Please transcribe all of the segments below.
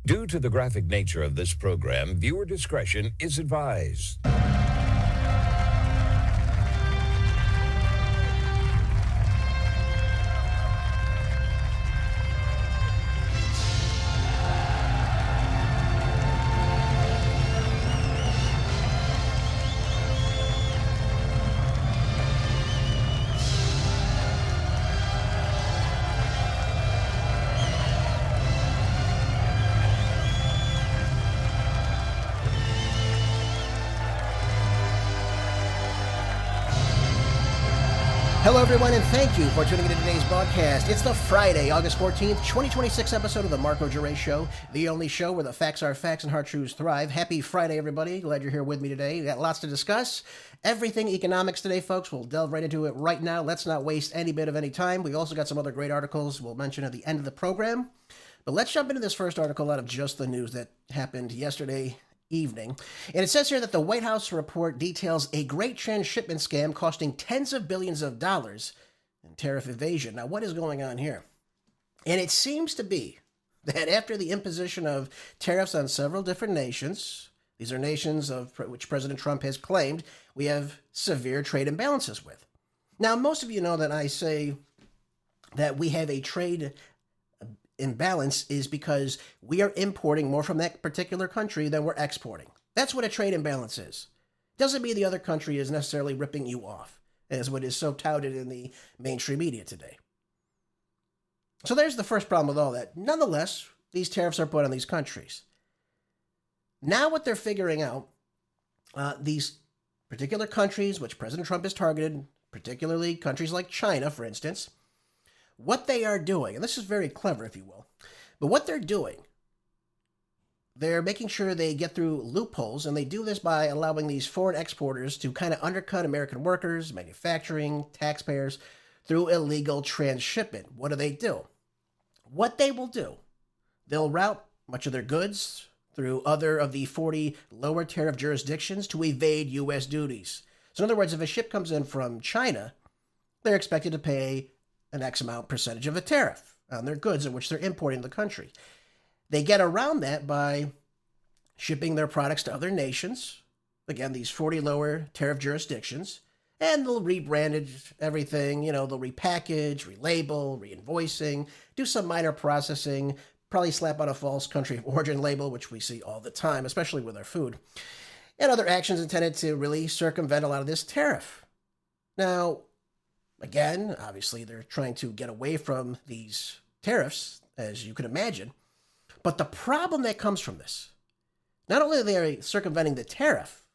Due to the graphic nature of this program, viewer discretion is advised. Hello, everyone, and thank you for tuning into today's broadcast. It's the Friday, August 14th, 2026 episode of the Marco Jure Show, the only show where the facts are facts and hard truths thrive. Happy Friday, everybody. Glad you're here with me today. We got lots to discuss. Everything economics today, folks. We'll delve right into it right now. Let's not waste any bit of any time. We also got some other great articles we'll mention at the end of the program. But let's jump into this first article out of Just the News that happened yesterday evening. And it says here that the White House report details a Great Transshipment Scam costing tens of billions of dollars in tariff evasion. Now, what is going on here? And it seems to be that after the imposition of tariffs on several different nations, these are nations of which President Trump has claimed we have severe trade imbalances with. Now, most of you know that I say that we have a trade imbalance is because we are importing more from that particular country than we're exporting. That's what a trade imbalance is. Doesn't mean the other country is necessarily ripping you off, as what is so touted in the mainstream media today. So there's the first problem with all that. Nonetheless, these tariffs are put on these countries. Now what they're figuring out, these particular countries which President Trump has targeted, particularly countries like China, for instance, what they are doing, and this is very clever, if you will, but what they're doing, they're making sure they get through loopholes, and they do this by allowing these foreign exporters to kind of undercut American workers, manufacturing, taxpayers through illegal transshipment. What do? What they will do, they'll route much of their goods through other of the 40 lower tariff jurisdictions to evade U.S. duties. So in other words, if a ship comes in from China, they're expected to pay an X amount percentage of a tariff on their goods in which they're importing to the country. They get around that by shipping their products to other nations, again, these 40 lower tariff jurisdictions, and they'll rebrand everything, they'll repackage, relabel, reinvoicing, do some minor processing, probably slap on a false country of origin label, which we see all the time, especially with our food, and other actions intended to really circumvent a lot of this tariff. Now, again, obviously, they're trying to get away from these tariffs, as you can imagine. But the problem that comes from this, not only are they circumventing the tariff,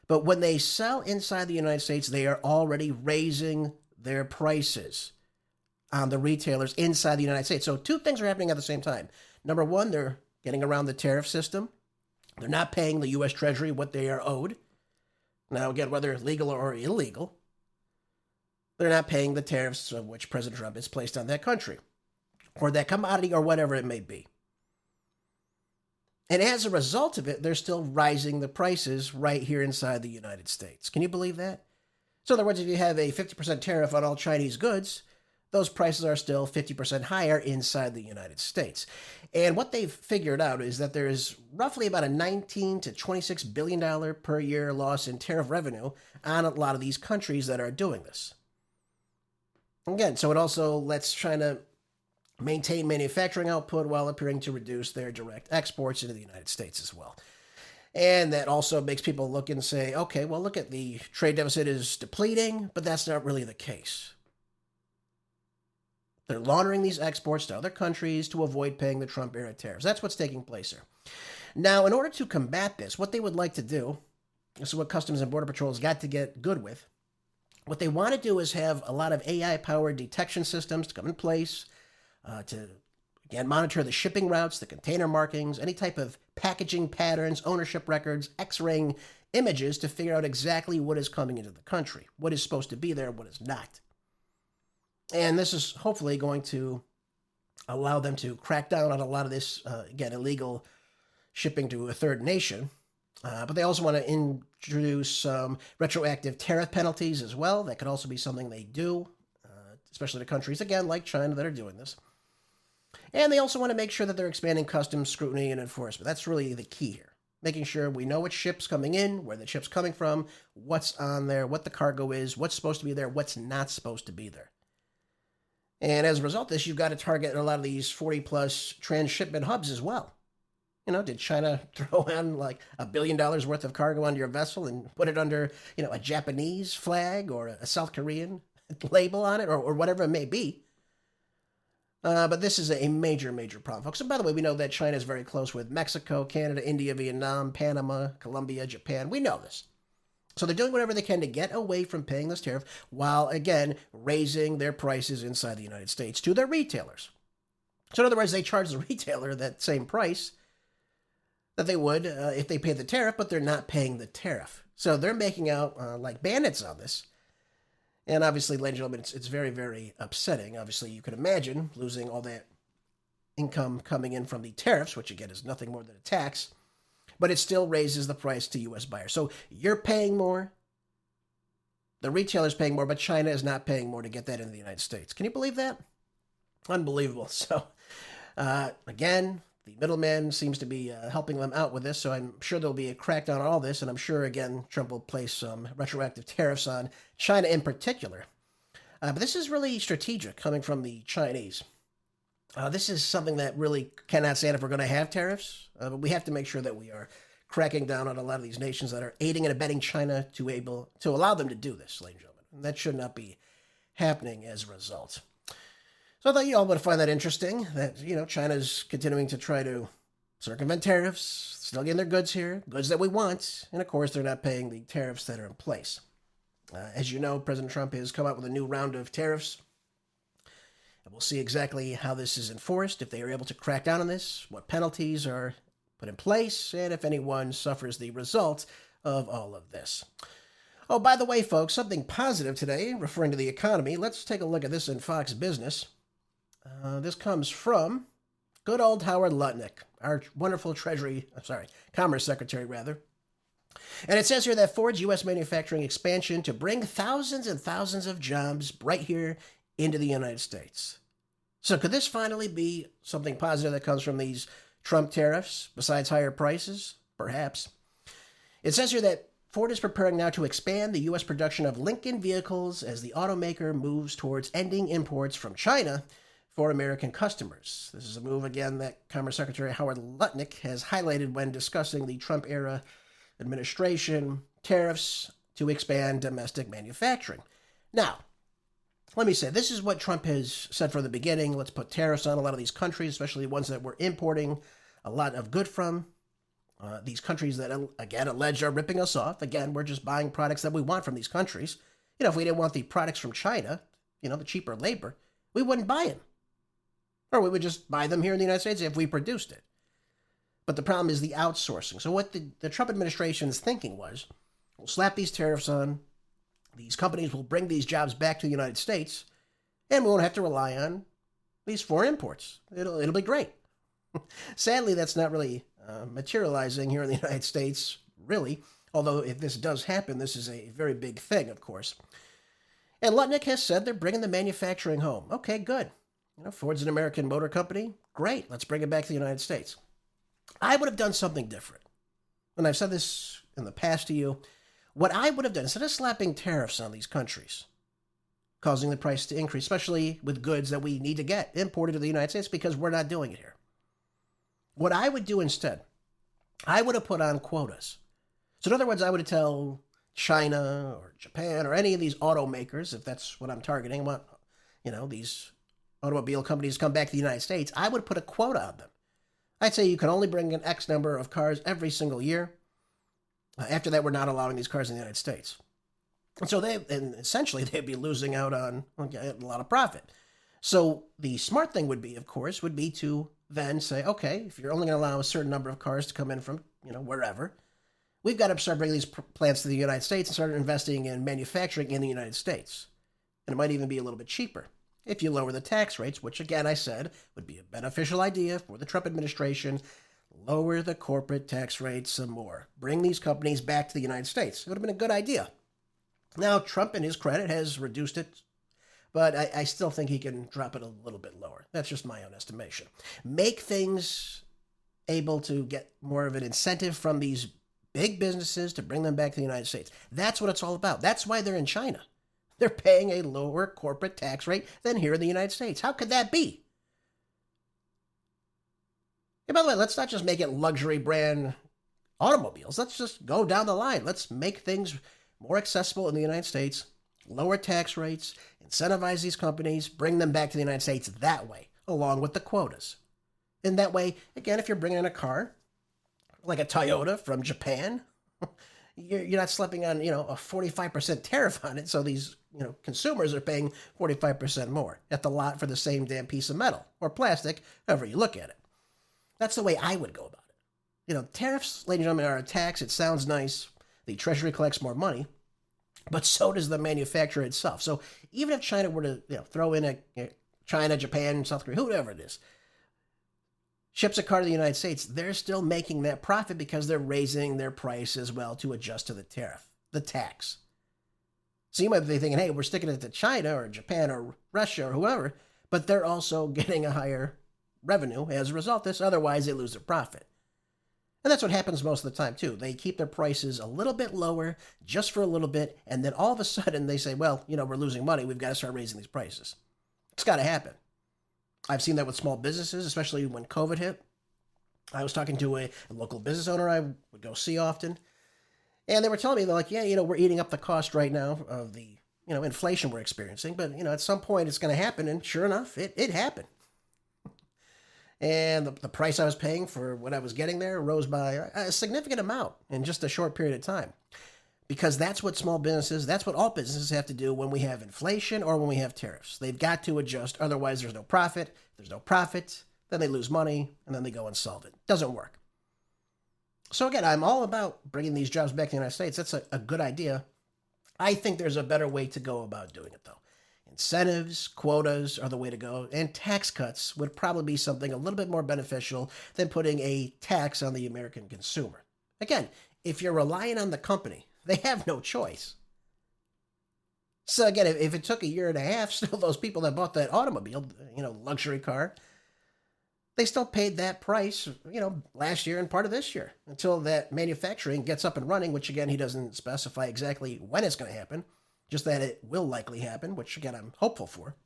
but when they sell inside the United States, they are already raising their prices on the retailers inside the United States. So two things are happening at the same time. Number one, they're getting around the tariff system. They're not paying the U.S. Treasury what they are owed. Now, again, whether legal or illegal, they're not paying the tariffs of which President Trump has placed on that country, or that commodity, or whatever it may be. And as a result of it, they're still rising the prices right here inside the United States. Can you believe that? So in other words, if you have a 50% tariff on all Chinese goods, those prices are still 50% higher inside the United States. And what they've figured out is that there is roughly about a $19 to $26 billion per year loss in tariff revenue on a lot of these countries that are doing this. Again, so it also lets China maintain manufacturing output while appearing to reduce their direct exports into the United States as well. And that also makes people look and say, okay, well, look at the trade deficit is depleting, but that's not really the case. They're laundering these exports to other countries to avoid paying the Trump-era tariffs. That's what's taking place here. Now, in order to combat this, what they would like to do, this is what Customs and Border Patrol has got to get good with, what they want to do is have a lot of AI-powered detection systems to come in place to, again, monitor the shipping routes, the container markings, any type of packaging patterns, ownership records, X-raying images to figure out exactly what is coming into the country, what is supposed to be there, what is not. And this is hopefully going to allow them to crack down on a lot of this, again, illegal shipping to a third nation. But they also want to introduce some retroactive tariff penalties as well. That could also be something they do, especially to countries, again, like China that are doing this. And they also want to make sure that they're expanding customs scrutiny and enforcement. That's really the key here. Making sure we know what ship's coming in, where the ship's coming from, what's on there, what the cargo is, what's supposed to be there, what's not supposed to be there. And as a result of this, you've got to target a lot of these 40-plus transshipment hubs as well. Did China throw on like $1 billion worth of cargo onto your vessel and put it under, a Japanese flag or a South Korean label on it or whatever it may be? But this is a major, major problem, folks. And by the way, we know that China is very close with Mexico, Canada, India, Vietnam, Panama, Colombia, Japan. We know this. So they're doing whatever they can to get away from paying this tariff while, again, raising their prices inside the United States to their retailers. So in other words, they charge the retailer that same price that they would if they paid the tariff, but they're not paying the tariff. So they're making out like bandits on this. And obviously, ladies and gentlemen, it's very, very upsetting. Obviously, you could imagine losing all that income coming in from the tariffs, which again is nothing more than a tax, but it still raises the price to U.S. buyers. So you're paying more, the retailer's paying more, but China is not paying more to get that into the United States. Can you believe that? Unbelievable. So again, the middleman seems to be helping them out with this, so I'm sure there'll be a crackdown on all this, and I'm sure, again, Trump will place some retroactive tariffs on China in particular. But this is really strategic coming from the Chinese. This is something that really cannot stand if we're going to have tariffs, but we have to make sure that we are cracking down on a lot of these nations that are aiding and abetting China to allow them to do this, ladies and gentlemen. And that should not be happening as a result. So I thought you all would find that interesting, that, China's continuing to try to circumvent tariffs, still getting their goods here, goods that we want, and of course they're not paying the tariffs that are in place. As you know, President Trump has come out with a new round of tariffs, and we'll see exactly how this is enforced, if they are able to crack down on this, what penalties are put in place, and if anyone suffers the result of all of this. Oh, by the way, folks, something positive today, referring to the economy. Let's take a look at this in Fox Business. This comes from good old Howard Lutnick, our wonderful Commerce Secretary, rather. And it says here that Ford's U.S. manufacturing expansion to bring thousands and thousands of jobs right here into the United States. So could this finally be something positive that comes from these Trump tariffs, besides higher prices? Perhaps. It says here that Ford is preparing now to expand the U.S. production of Lincoln vehicles as the automaker moves towards ending imports from China for American customers. This is a move, again, that Commerce Secretary Howard Lutnick has highlighted when discussing the Trump-era administration tariffs to expand domestic manufacturing. Now, let me say, this is what Trump has said from the beginning. Let's put tariffs on a lot of these countries, especially ones that we're importing a lot of good from. These countries that, again, alleged are ripping us off. Again, we're just buying products that we want from these countries. If we didn't want the products from China, the cheaper labor, we wouldn't buy them. Or we would just buy them here in the United States if we produced it. But the problem is the outsourcing. So what the Trump administration's thinking was, we'll slap these tariffs on, these companies will bring these jobs back to the United States, and we won't have to rely on these foreign imports. It'll be great. Sadly, that's not really materializing here in the United States, really. Although if this does happen, this is a very big thing, of course. And Lutnick has said they're bringing the manufacturing home. Okay, good. Ford's an American motor company. Great. Let's bring it back to the United States. I would have done something different. And I've said this in the past to you. What I would have done, instead of slapping tariffs on these countries, causing the price to increase, especially with goods that we need to get imported to the United States because we're not doing it here. What I would do instead, I would have put on quotas. So in other words, I would tell China or Japan or any of these automakers, if that's what I'm targeting, these automobile companies come back to the United States, I would put a quota on them. I'd say you can only bring in X number of cars every single year. After that, we're not allowing these cars in the United States. And so essentially they'd be losing out on a lot of profit. So the smart thing would be, of course, to then say, okay, if you're only going to allow a certain number of cars to come in from, wherever, we've got to start bringing these plants to the United States and start investing in manufacturing in the United States. And it might even be a little bit cheaper if you lower the tax rates, which, again, I said would be a beneficial idea for the Trump administration. Lower the corporate tax rates some more. Bring these companies back to the United States. It would have been a good idea. Now, Trump, in his credit, has reduced it But I still think he can drop it a little bit lower. That's just my own estimation. Make things able to get more of an incentive from these big businesses to bring them back to the United States. That's what it's all about. That's why they're in China. They're paying a lower corporate tax rate than here in the United States. How could that be? And by the way, let's not just make it luxury brand automobiles. Let's just go down the line. Let's make things more accessible in the United States, lower tax rates, incentivize these companies, bring them back to the United States that way, along with the quotas. And that way, again, if you're bringing in a car, like a Toyota from Japan, you're not slapping on, a 45% tariff on it. So these, consumers are paying 45% more at the lot for the same damn piece of metal or plastic, however you look at it. That's the way I would go about it. Tariffs, ladies and gentlemen, are a tax. It sounds nice. The Treasury collects more money, but so does the manufacturer itself. So even if China were to, throw in China, Japan, South Korea, whoever it is, ships a car to the United States, they're still making that profit because they're raising their price as well to adjust to the tariff, the tax. So you might be thinking, hey, we're sticking it to China or Japan or Russia or whoever, but they're also getting a higher revenue as a result of this. Otherwise, they lose their profit. And that's what happens most of the time, too. They keep their prices a little bit lower just for a little bit, and then all of a sudden they say, well, we're losing money. We've got to start raising these prices. It's got to happen. I've seen that with small businesses, especially when COVID hit. I was talking to a local business owner I would go see often, and they were telling me, they're like, yeah, we're eating up the cost right now of the, inflation we're experiencing, but, at some point it's going to happen, and sure enough, it happened. And the price I was paying for what I was getting there rose by a significant amount in just a short period of time. Because that's what that's what all businesses have to do when we have inflation or when we have tariffs. They've got to adjust, otherwise there's no profit. If there's no profit, then they lose money, and then they go insolvent. Doesn't work. So again, I'm all about bringing these jobs back to the United States. That's a good idea. I think there's a better way to go about doing it, though. Incentives, quotas are the way to go, and tax cuts would probably be something a little bit more beneficial than putting a tax on the American consumer. Again, if you're relying on the company, they have no choice. So again, if it took a year and a half, still those people that bought that automobile, luxury car, they still paid that price, last year and part of this year until that manufacturing gets up and running, which again, he doesn't specify exactly when it's going to happen, just that it will likely happen, which again, I'm hopeful for.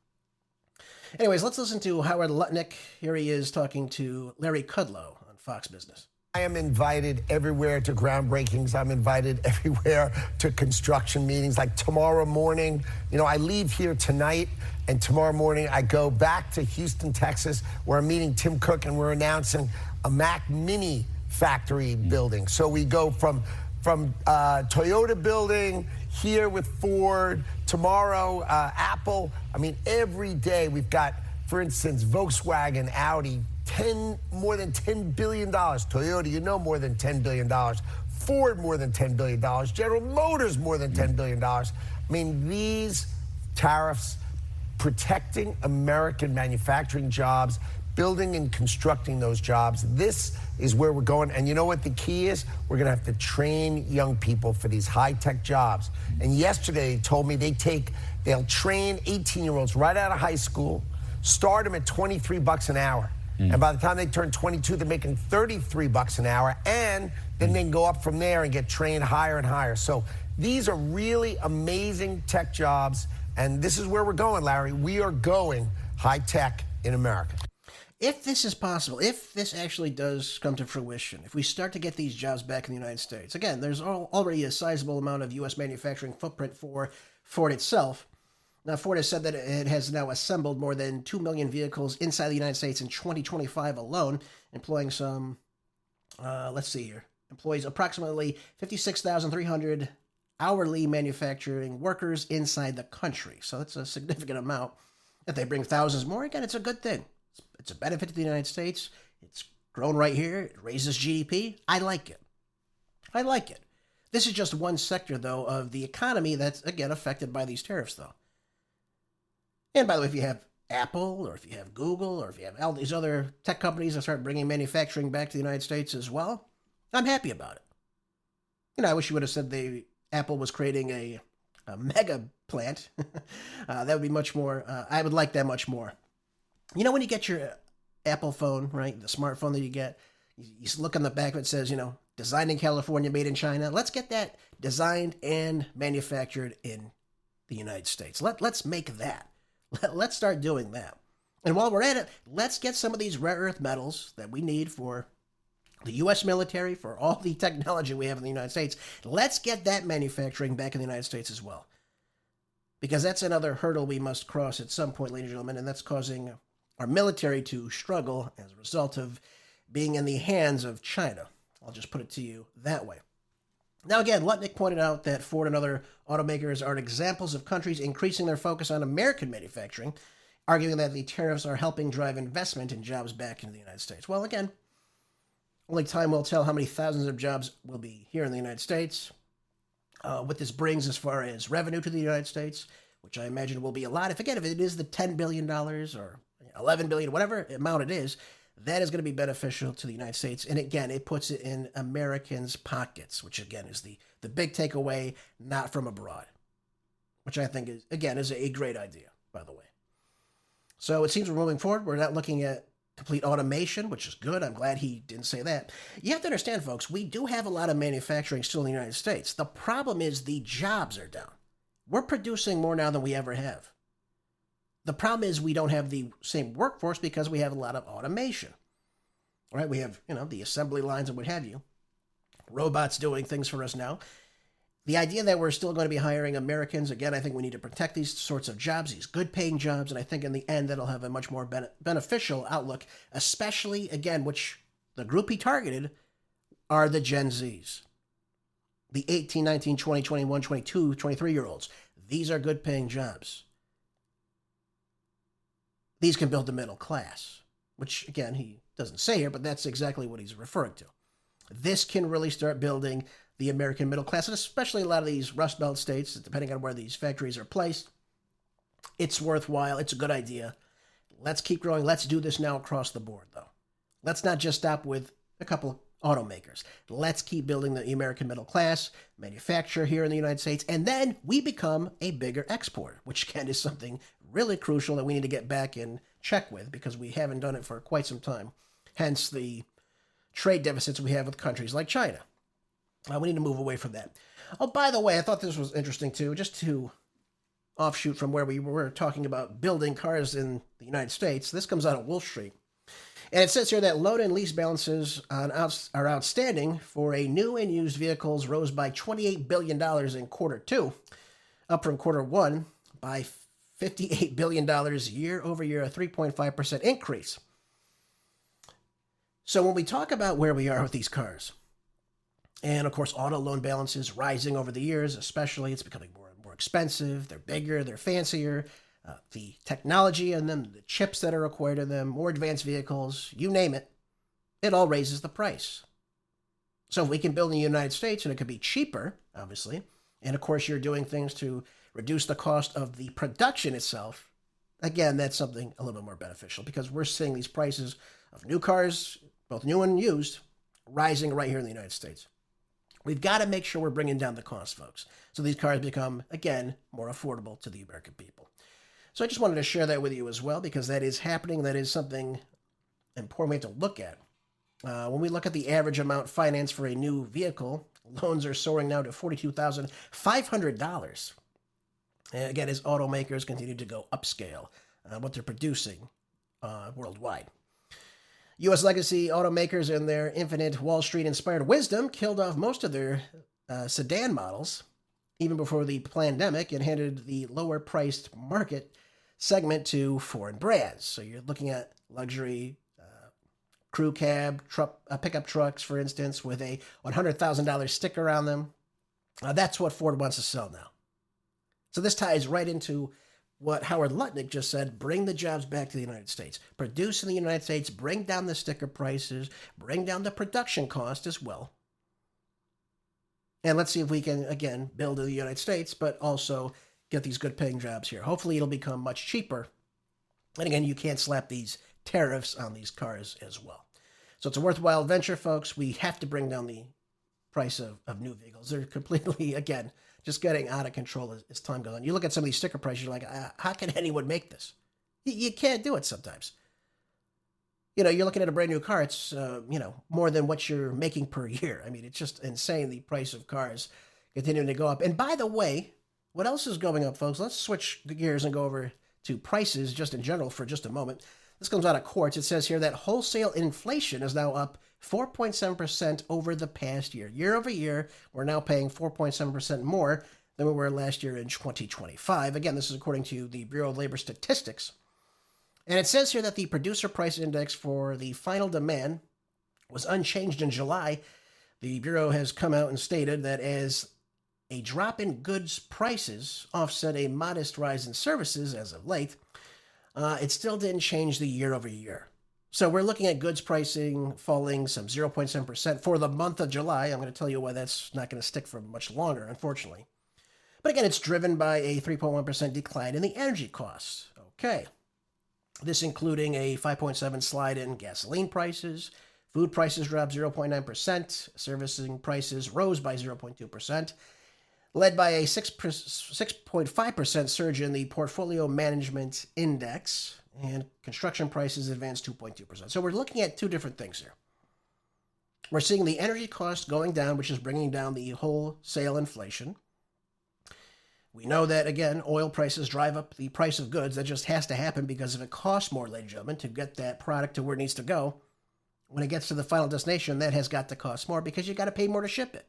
Anyways, let's listen to Howard Lutnick. Here he is talking to Larry Kudlow on Fox Business. I am invited everywhere to groundbreakings. I'm invited everywhere to construction meetings. Like tomorrow morning, I leave here tonight, and tomorrow morning I go back to Houston, Texas, where I'm meeting Tim Cook, and we're announcing a Mac Mini factory building. So we go from Toyota building here with Ford, tomorrow Apple. I mean, every day we've got, for instance, Volkswagen, Audi, more than $10 billion. Toyota, more than $10 billion. Ford, more than $10 billion. General Motors, more than $10 billion. I mean, these tariffs protecting American manufacturing jobs, building and constructing those jobs. This is where we're going. And you know what the key is? We're going to have to train young people for these high-tech jobs. And yesterday they told me they'll train 18-year-olds right out of high school, start them at $23 an hour. And by the time they turn 22, they're making $33 an hour, and then they can go up from there and get trained higher and higher. So these are really amazing tech jobs, and this is where we're going, Larry. We are going high tech in America. If this is possible, if this actually does come to fruition, if we start to get these jobs back in the United States, again, there's already a sizable amount of U.S. manufacturing footprint for Ford itself. Now, Ford has said that it has now assembled more than 2 million vehicles inside the United States in 2025 alone, employing employs approximately 56,300 hourly manufacturing workers inside the country. So that's a significant amount. If they bring thousands more, again, it's a good thing. It's a benefit to the United States. It's grown right here. It raises GDP. I like it. This is just one sector, though, of the economy that's, again, affected by these tariffs, though. And by the way, if you have Apple, or if you have Google, or if you have all these other tech companies that start bringing manufacturing back to the United States as well, I'm happy about it. I wish you would have said Apple was creating a mega plant. That would be much more, I would like that much more. You know, when you get your Apple phone, right, the smartphone that you get, you look on the back of it, says, designed in California, made in China. Let's get that designed and manufactured in the United States. Let's make that. Let's start doing that. And while we're at it, let's get some of these rare earth metals that we need for the U.S. military, for all the technology we have in the United States. Let's get that manufacturing back in the United States as well. Because that's another hurdle we must cross at some point, ladies and gentlemen, and that's causing our military to struggle as a result of being in the hands of China. I'll just put it to you that way. Now, again, Lutnick pointed out that Ford and other automakers are examples of countries increasing their focus on American manufacturing, arguing that the tariffs are helping drive investment and jobs back into the United States. Well, again, only time will tell how many thousands of jobs will be here in the United States. What this brings as far as revenue to the United States, which I imagine will be a lot. If it is the $10 billion or $11 billion, whatever amount it is, that is going to be beneficial to the United States. And again, it puts it in Americans' pockets, which again is the big takeaway, not from abroad, which I think is a great idea, by the way. So it seems we're moving forward. We're not looking at complete automation, which is good. I'm glad he didn't say that. You have to understand, folks, we do have a lot of manufacturing still in the United States. The problem is the jobs are down. We're producing more now than we ever have. The problem is we don't have the same workforce because we have a lot of automation. Right? We have, the assembly lines and what have you. Robots doing things for us now. The idea that we're still going to be hiring Americans, again, I think we need to protect these sorts of jobs, these good-paying jobs, and I think in the end that'll have a much more beneficial outlook, especially, again, which the group he targeted are the Gen Zs. The 18, 19, 20, 21, 22, 23-year-olds. These are good-paying jobs. These can build the middle class, which, again, he doesn't say here, but that's exactly what he's referring to. This can really start building the American middle class, and especially a lot of these Rust Belt states, depending on where these factories are placed. It's worthwhile. It's a good idea. Let's keep growing. Let's do this now across the board, though. Let's not just stop with a couple automakers. Let's keep building the American middle class, manufacture here in the United States, and then we become a bigger exporter, which again is something really crucial that we need to get back in check with because we haven't done it for quite some time. Hence the trade deficits we have with countries like China. We need to move away from that. Oh, by the way, I thought this was interesting too, just to offshoot from where we were talking about building cars in the United States. This comes out of Wall Street. And it says here that loan and lease balances are outstanding for a new and used vehicles rose by $28 billion in quarter two, up from quarter one by $58 billion year over year, a 3.5% increase. So when we talk about where we are with these cars, and of course, auto loan balances rising over the years, especially, it's becoming more and more expensive. They're bigger, they're fancier. The technology in them, the chips that are required in them, more advanced vehicles, you name it, it all raises the price. So if we can build in the United States, and it could be cheaper, obviously, and of course, you're doing things to reduce the cost of the production itself, again, that's something a little bit more beneficial because we're seeing these prices of new cars, both new and used, rising right here in the United States. We've got to make sure we're bringing down the cost, folks, so these cars become, again, more affordable to the American people. So I just wanted to share that with you as well because that is happening. That is something important we have to look at. When we look at the average amount financed for a new vehicle, loans are soaring now to $42,500. And again, as automakers continue to go upscale what they're producing worldwide. U.S. legacy automakers and their infinite Wall Street-inspired wisdom killed off most of their sedan models even before the pandemic and handed the lower-priced market segment to foreign brands. So you're looking at luxury crew cab, pickup trucks, for instance, with a $100,000 sticker on them. That's what Ford wants to sell now. So this ties right into what Howard Lutnick just said, bring the jobs back to the United States. Produce in the United States, bring down the sticker prices, bring down the production cost as well. And let's see if we can, again, build in the United States, but also get these good-paying jobs here. Hopefully it'll become much cheaper. And again, you can't slap these tariffs on these cars as well. So it's a worthwhile venture, folks. We have to bring down the price of new vehicles. They're completely, again, just getting out of control as time goes on. You look at some of these sticker prices, you're like, how can anyone make this? You can't do it sometimes. You're looking at a brand new car. It's, more than what you're making per year. I mean, it's just insane, the price of cars continuing to go up. And by the way, what else is going up, folks? Let's switch the gears and go over to prices just in general for just a moment. This comes out of Quartz. It says here that wholesale inflation is now up 4.7% over the past year. Year over year, we're now paying 4.7% more than we were last year in 2025. Again, this is according to the Bureau of Labor Statistics. And it says here that the producer price index for the final demand was unchanged in July. The Bureau has come out and stated that as a drop in goods prices offset a modest rise in services as of late, it still didn't change the year over year. So we're looking at goods pricing falling some 0.7% for the month of July. I'm going to tell you why that's not going to stick for much longer, unfortunately. But again, it's driven by a 3.1% decline in the energy costs. Okay. This including a 5.7% slide in gasoline prices. Food prices dropped 0.9%. Servicing prices rose by 0.2%. Led by a 6.5% surge in the portfolio management index, and construction prices advanced 2.2%. So we're looking at two different things here. We're seeing the energy cost going down, which is bringing down the wholesale inflation. We know that, again, oil prices drive up the price of goods. That just has to happen because if it costs more, ladies and gentlemen, to get that product to where it needs to go, when it gets to the final destination, that has got to cost more because you got to pay more to ship it.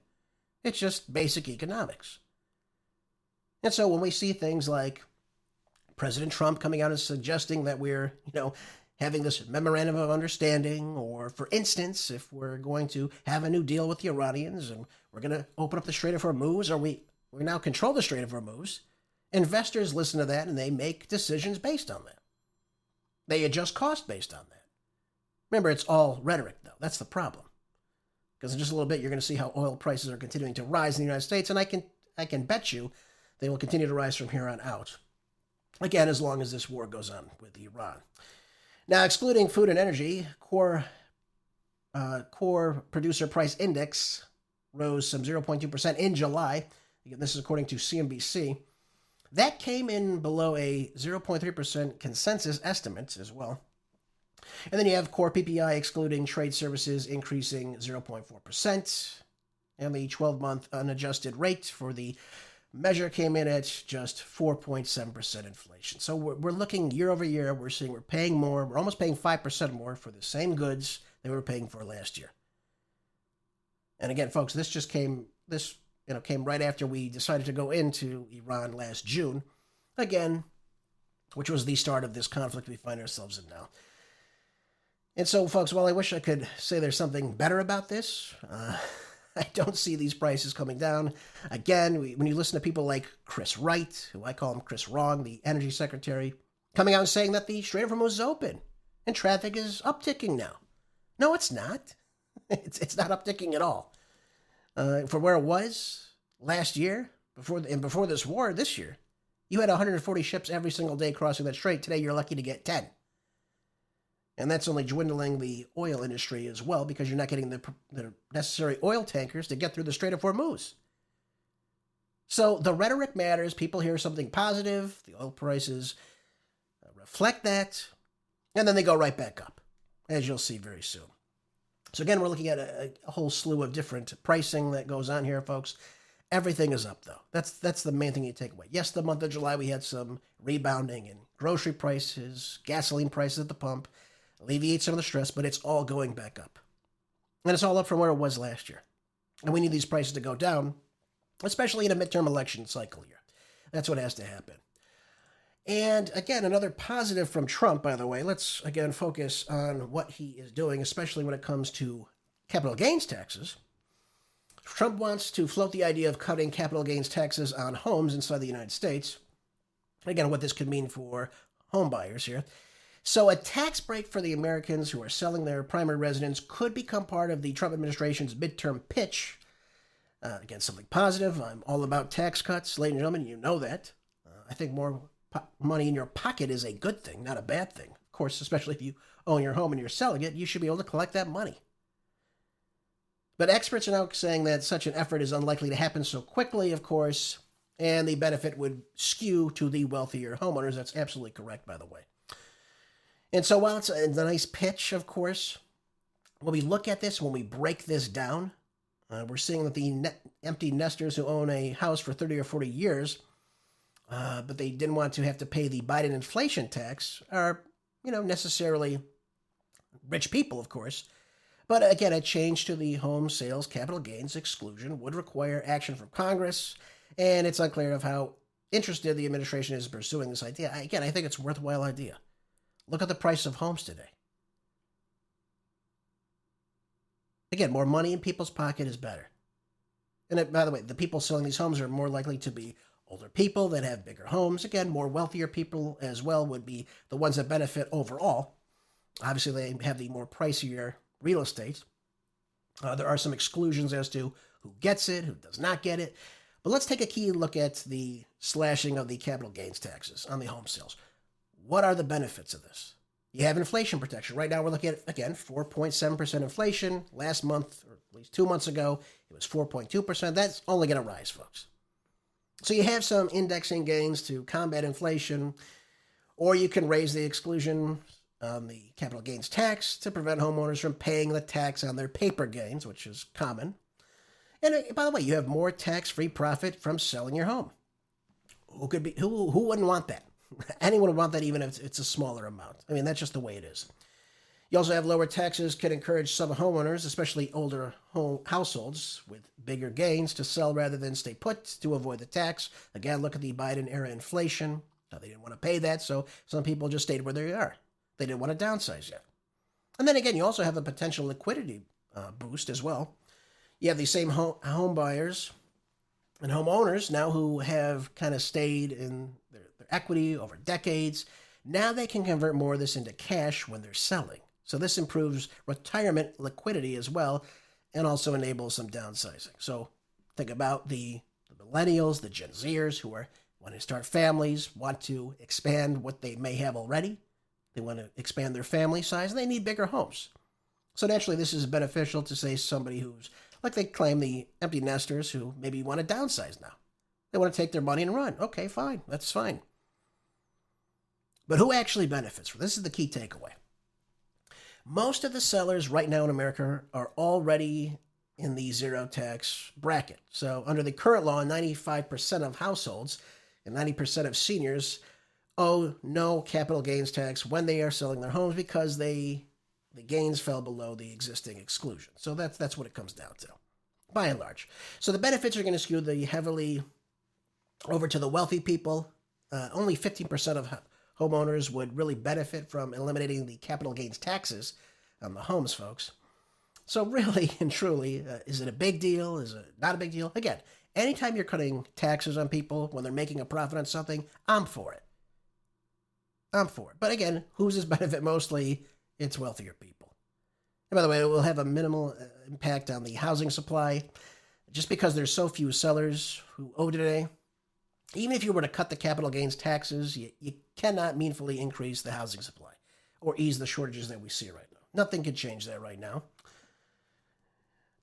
It's just basic economics. And so when we see things like President Trump coming out and suggesting that we're, having this memorandum of understanding, or for instance, if we're going to have a new deal with the Iranians and we're going to open up the Strait of Hormuz, or we now control the Strait of Hormuz, investors listen to that and they make decisions based on that. They adjust cost based on that. Remember, it's all rhetoric, though. That's the problem. Because in just a little bit, you're going to see how oil prices are continuing to rise in the United States, and I can bet you they will continue to rise from here on out. Again, as long as this war goes on with Iran. Now, excluding food and energy, core producer price index rose some 0.2% in July. Again, this is according to CNBC. That came in below a 0.3% consensus estimate as well. And then you have core PPI excluding trade services increasing 0.4%. And the 12-month unadjusted rate for the measure came in at just 4.7% inflation. So we're looking year over year, we're seeing we're paying more. We're almost paying 5% more for the same goods that we were paying for last year. And again, folks, this came right after we decided to go into Iran last June. Again, which was the start of this conflict we find ourselves in now. And so, folks, while I wish I could say there's something better about this, I don't see these prices coming down. Again, when you listen to people like Chris Wright, who I call him Chris Wrong, the energy secretary, coming out and saying that the Strait of Hormuz is open and traffic is upticking now. No, it's not. It's not upticking at all. From where it was last year, before this war this year, you had 140 ships every single day crossing that strait. Today, you're lucky to get 10. And that's only dwindling the oil industry as well because you're not getting the necessary oil tankers to get through the Strait of Hormuz. So the rhetoric matters. People hear something positive. The oil prices reflect that. And then they go right back up, as you'll see very soon. So again, we're looking at a whole slew of different pricing that goes on here, folks. Everything is up, though. That's the main thing you take away. Yes, the month of July, we had some rebounding in grocery prices, gasoline prices at the pump, alleviate some of the stress, but it's all going back up. And it's all up from where it was last year. And we need these prices to go down, especially in a midterm election cycle here. That's what has to happen. And again, another positive from Trump, by the way. Let's again focus on what he is doing, especially when it comes to capital gains taxes. Trump wants to float the idea of cutting capital gains taxes on homes inside the United States. Again, what this could mean for home buyers here. So a tax break for the Americans who are selling their primary residence could become part of the Trump administration's midterm pitch. Again, something positive. I'm all about tax cuts. Ladies and gentlemen, you know that. I think more money in your pocket is a good thing, not a bad thing. Of course, especially if you own your home and you're selling it, you should be able to collect that money. But experts are now saying that such an effort is unlikely to happen so quickly, of course, and the benefit would skew to the wealthier homeowners. That's absolutely correct, by the way. And so while it's a nice pitch, of course, when we look at this, when we break this down, we're seeing that the empty nesters who own a house for 30 or 40 years, but they didn't want to have to pay the Biden inflation tax, are, necessarily rich people, of course. But again, a change to the home sales capital gains exclusion would require action from Congress, and it's unclear of how interested the administration is in pursuing this idea. Again, I think it's a worthwhile idea. Look at the price of homes today. Again, more money in people's pocket is better. And by the way, the people selling these homes are more likely to be older people that have bigger homes. Again, more wealthier people as well would be the ones that benefit overall. Obviously, they have the more pricier real estate. There are some exclusions as to who gets it, who does not get it. But let's take a key look at the slashing of the capital gains taxes on the home sales. What are the benefits of this? You have inflation protection. Right now, we're looking at, again, 4.7% inflation. Last month, or at least 2 months ago, it was 4.2%. That's only going to rise, folks. So you have some indexing gains to combat inflation, or you can raise the exclusion on the capital gains tax to prevent homeowners from paying the tax on their paper gains, which is common. And by the way, you have more tax-free profit from selling your home. Who wouldn't want that? Anyone would want that, even if it's a smaller amount. I mean, that's just the way it is. You also have lower taxes can encourage some homeowners, especially older households with bigger gains, to sell rather than stay put to avoid the tax. Again, look at the Biden-era inflation. Now, they didn't want to pay that, so some people just stayed where they are. They didn't want to downsize yet. And then again, you also have a potential liquidity boost as well. You have these same home buyers and homeowners now who have kind of stayed in their equity over decades. Now they can convert more of this into cash when they're selling. So this improves retirement liquidity as well, and also enables some downsizing. So think about the millennials, the Gen Zers who are want to start families, want to expand what they may have already. They want to expand their family size, and they need bigger homes. So naturally, this is beneficial to, say, somebody who's, like they claim, the empty nesters who maybe want to downsize now. They want to take their money and run. Okay, fine. That's fine. But who actually benefits from this? This is the key takeaway. Most of the sellers right now in America are already in the zero tax bracket. So under the current law, 95% of households and 90% of seniors owe no capital gains tax when they are selling their homes because the gains fell below the existing exclusion. So that's what it comes down to, by and large. So the benefits are going to skew the heavily over to the wealthy people. Only 15% of homeowners would really benefit from eliminating the capital gains taxes on the homes, folks. So really and truly, is it a big deal? Is it not a big deal? Again, anytime you're cutting taxes on people when they're making a profit on something, I'm for it. I'm for it. But again, who's this benefit mostly? It's wealthier people. And by the way, it will have a minimal impact on the housing supply. Just because there's so few sellers who owe today, even if you were to cut the capital gains taxes, you cannot meaningfully increase the housing supply or ease the shortages that we see right now. Nothing can change that right now.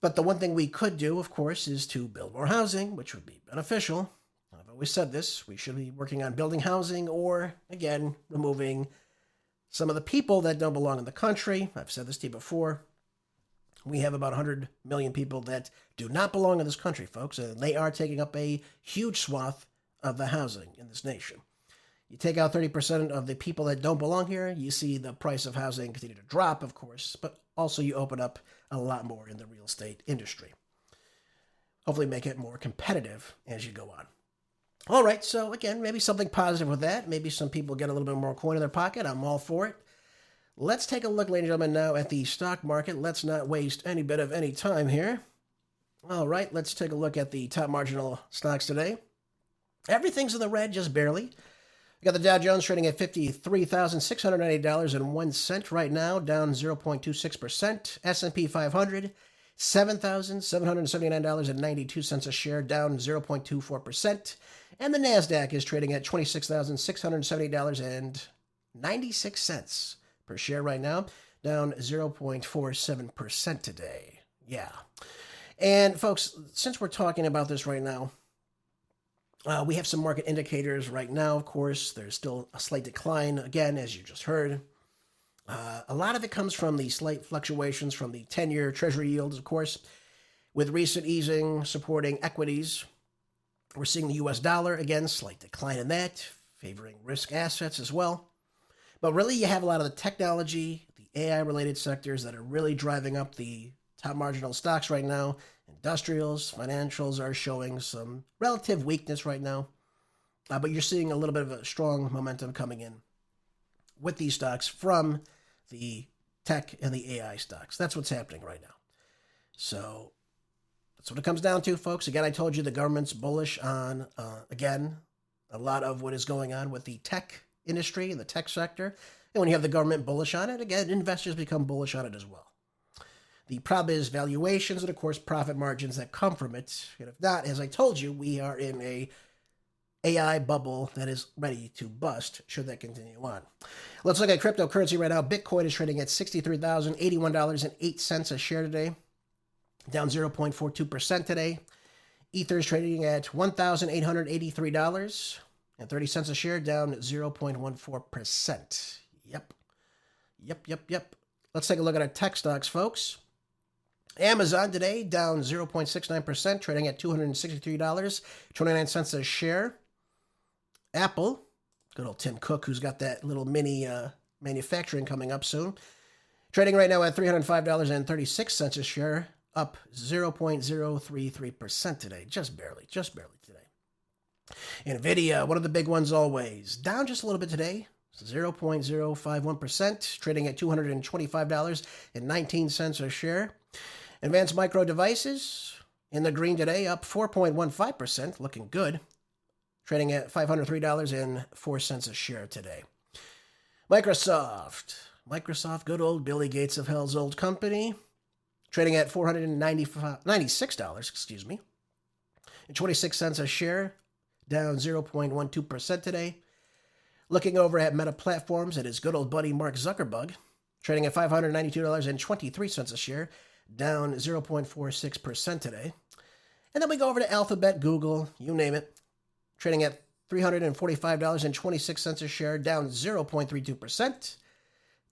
But the one thing we could do, of course, is to build more housing, which would be beneficial. I've always said this. We should be working on building housing or, again, removing some of the people that don't belong in the country. I've said this to you before. We have about 100 million people that do not belong in this country, folks, and they are taking up a huge swath of the housing in this nation. You take out 30% of the people that don't belong here, you see the price of housing continue to drop, of course, but also you open up a lot more in the real estate industry. Hopefully make it more competitive as you go on. All right, so again, maybe something positive with that. Maybe some people get a little bit more coin in their pocket. I'm all for it. Let's take a look, ladies and gentlemen, now at the stock market. Let's not waste any bit of any time here. All right, let's take a look at the top marginal stocks today. Everything's in the red, just barely. We got the Dow Jones trading at $53,690.01 right now, down 0.26%. S&P 500, $7,779.92 a share, down 0.24%. And the NASDAQ is trading at $26,670.96 per share right now, down 0.47% today. Yeah. And folks, since we're talking about this right now, we have some market indicators right now. Of course, there's still a slight decline, again, as you just heard. A lot of it comes from the slight fluctuations from the 10-year Treasury yields, of course, with recent easing supporting equities. We're seeing the U.S. dollar, again, slight decline in that, favoring risk assets as well. But really, you have a lot of the technology, the AI-related sectors that are really driving up the top marginal stocks right now. Industrials, financials are showing some relative weakness right now. But you're seeing a little bit of a strong momentum coming in with these stocks from the tech and the AI stocks. That's what's happening right now. So that's what it comes down to, folks. Again, I told you the government's bullish on, again, a lot of what is going on with the tech industry and the tech sector. And when you have the government bullish on it, again, investors become bullish on it as well. The problem is valuations and, of course, profit margins that come from it. And if not, as I told you, we are in a AI bubble that is ready to bust should that continue on. Let's look at cryptocurrency right now. Bitcoin is trading at $63,081.08 a share today, down 0.42% today. Ether is trading at $1,883.30 a share, down 0.14%. Yep. Let's take a look at our tech stocks, folks. Amazon today down 0.69%, trading at $263.29 a share. Apple, good old Tim Cook, who's got that little mini manufacturing coming up soon, trading right now at $305.36 a share, up 0.033% today, just barely today. NVIDIA, one of the big ones always, down just a little bit today, 0.051%, trading at $225.19 a share. Advanced Micro Devices in the green today, up 4.15%, looking good, trading at $503.04 a share today. Microsoft, good old Billy Gates of hell's old company, trading at $496, and 26 cents a share, down 0.12% today. Looking over at Meta Platforms, it is good old buddy Mark Zuckerberg, trading at $592.23 a share, down 0.46% today. And then we go over to Alphabet, Google, you name it, trading at $345.26 a share, down 0.32%.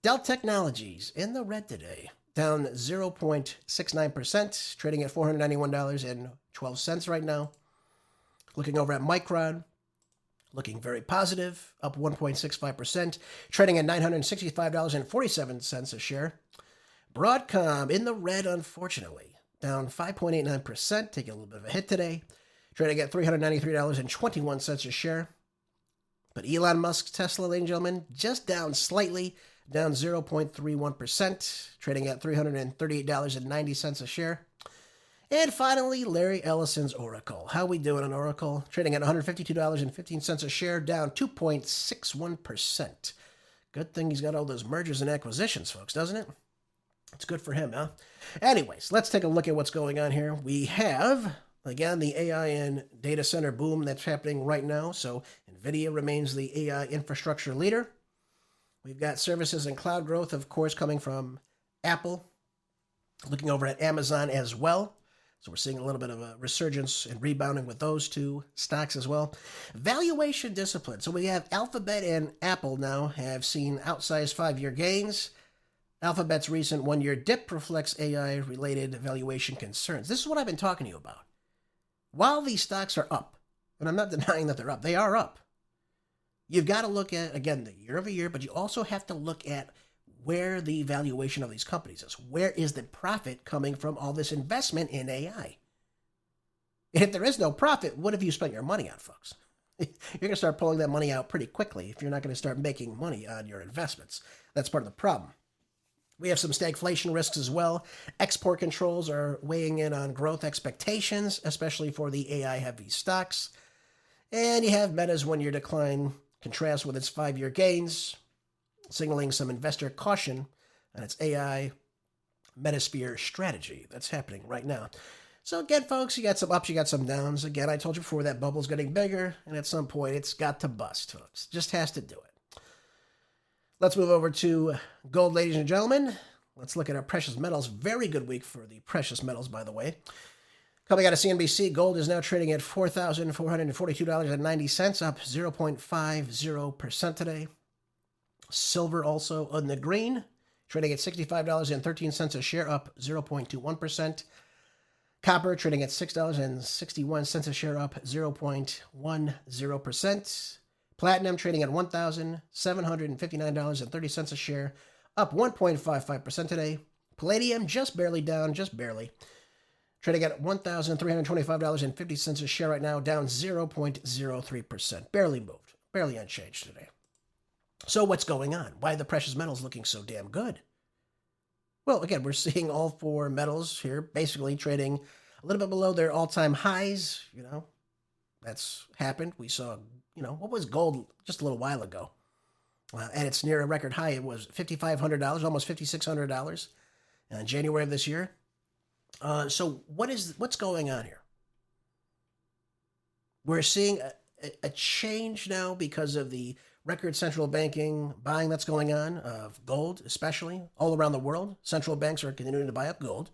Dell Technologies in the red today, down 0.69%, trading at $491.12 right now. Looking over at Micron, looking very positive, up 1.65%, trading at $965.47 a share. Broadcom in the red, unfortunately, down 5.89%, taking a little bit of a hit today, trading at $393.21 a share. But Elon Musk's Tesla, ladies and gentlemen, just down slightly, down 0.31%, trading at $338.90 a share. And finally, Larry Ellison's Oracle. How we doing on Oracle? Trading at $152.15 a share, down 2.61%. Good thing he's got all those mergers and acquisitions, folks, doesn't it? It's good for him, huh? Anyways, let's take a look at what's going on here. We have, again, the AI and data center boom that's happening right now. So NVIDIA remains the AI infrastructure leader. We've got services and cloud growth, of course, coming from Apple. Looking over at Amazon as well. So we're seeing a little bit of a resurgence and rebounding with those two stocks as well. Valuation discipline. So we have Alphabet and Apple now have seen outsized 5-year gains. Alphabet's recent 1-year dip reflects AI-related valuation concerns. This is what I've been talking to you about. While these stocks are up, and I'm not denying that they're up, they are up. You've got to look at, again, the year over year, but you also have to look at where the valuation of these companies is. Where is the profit coming from all this investment in AI? If there is no profit, what have you spent your money on, folks? You're going to start pulling that money out pretty quickly if you're not going to start making money on your investments. That's part of the problem. We have some stagflation risks as well. Export controls are weighing in on growth expectations, especially for the AI-heavy stocks. And you have Meta's 1-year decline contrast with its 5-year gains, signaling some investor caution on its AI metasphere strategy that's happening right now. So again, folks, you got some ups, you got some downs. Again, I told you before that bubble's getting bigger, and at some point it's got to bust, folks. Just has to do it. Let's move over to gold, ladies and gentlemen. Let's look at our precious metals. Very good week for the precious metals, by the way. Coming out of CNBC, gold is now trading at $4,442.90, up 0.50% today. Silver also on the green, trading at $65.13 a share, up 0.21%. Copper trading at $6.61 a share, up 0.10%. Platinum trading at $1,759.30 a share, up 1.55% today. Palladium just barely down, just barely. Trading at $1,325.50 a share right now, down 0.03%. Barely moved, barely unchanged today. So what's going on? Why are the precious metals looking so damn good? Well, again, we're seeing all four metals here basically trading a little bit below their all-time highs. That's happened. We saw, what was gold just a little while ago? And it's near a record high. It was $5,500, almost $5,600 in January of this year. So what's going on here? We're seeing a change now because of the record central banking buying that's going on of gold, especially all around the world. Central banks are continuing to buy up gold.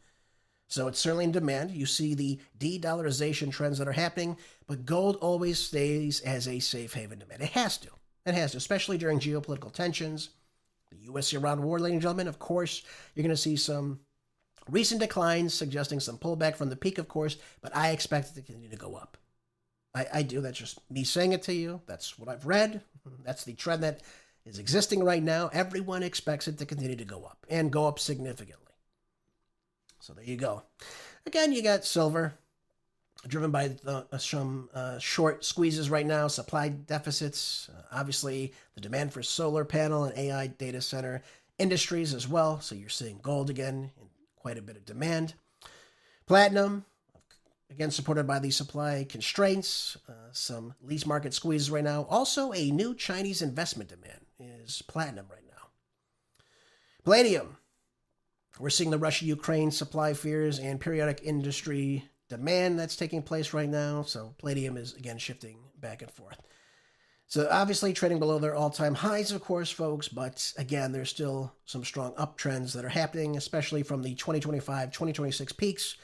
So it's certainly in demand. You see the de-dollarization trends that are happening, but gold always stays as a safe haven demand. It has to. It has to, especially during geopolitical tensions. The U.S.-Iran war, ladies and gentlemen, of course, you're going to see some recent declines suggesting some pullback from the peak, of course, but I expect it to continue to go up. I do. That's just me saying it to you. That's what I've read. That's the trend that is existing right now. Everyone expects it to continue to go up and go up significantly. So there you go. Again, you got silver driven by some short squeezes right now, supply deficits, obviously the demand for solar panel and AI data center industries as well. So you're seeing gold again in quite a bit of demand. Platinum, again, supported by the supply constraints, some lease market squeezes right now. Also, a new Chinese investment demand is platinum right now. Palladium, we're seeing the Russia-Ukraine supply fears and periodic industry demand that's taking place right now. So palladium is, again, shifting back and forth. So obviously trading below their all-time highs, of course, folks. But again, there's still some strong uptrends that are happening, especially from the 2025-2026 peaks.